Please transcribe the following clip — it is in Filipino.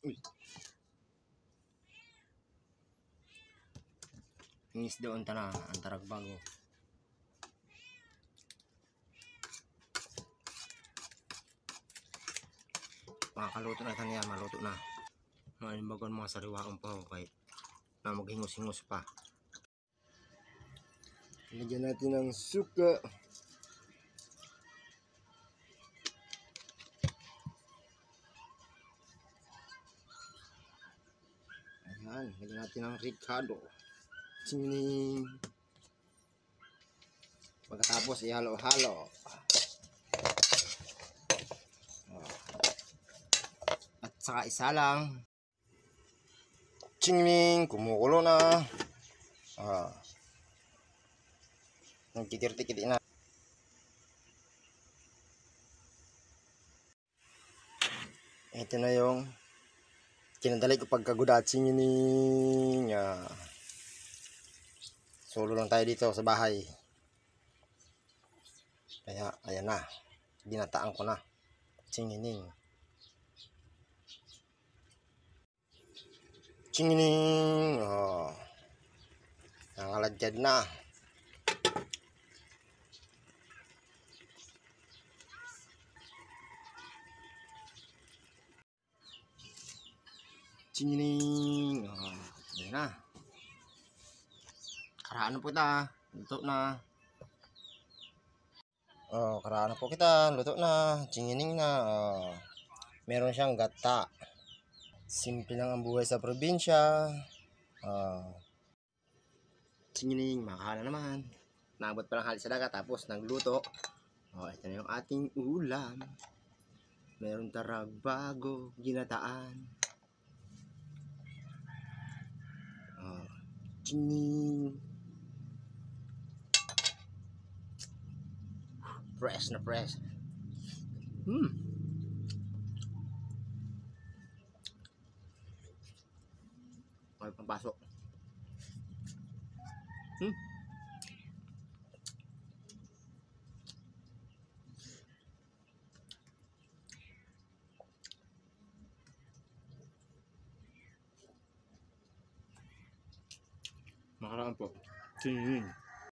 Uy. Ingis doon na antarag bago. Makakaluto na ito niya, maluto na. Malimbagon mga sariwaang pa okay. Na maghingos-hingos pa. Lagyan natin ng suka. Ayan, lagyan natin ng ricado. Sining. Pagkatapos ihalo-halo. At saka isa lang. Chingling, kumukulo na. Nagkikirti-kiti na. Ito na yung kinadali ko pagkagudatsing yun. Solo lang tayo dito sa bahay. Kaya ayan na. Ginataan ko na. Chingining. Chingining. Nangaladjad na. Chingining. Ayan na. Karaan po kita. Luto na. Karaan po kita. Luto na. Chingining na. Meron siyang gata. Simple lang ang buhay sa probinsya. Chingining. Makahala naman. Naabot pa lang halit sa dagat. Tapos nagluto. Ito na yung ating ulam. Meron tarag bago. Ginataan. Chingining. Fresh na fresh. May pampasok. Makaraan po. Chingining.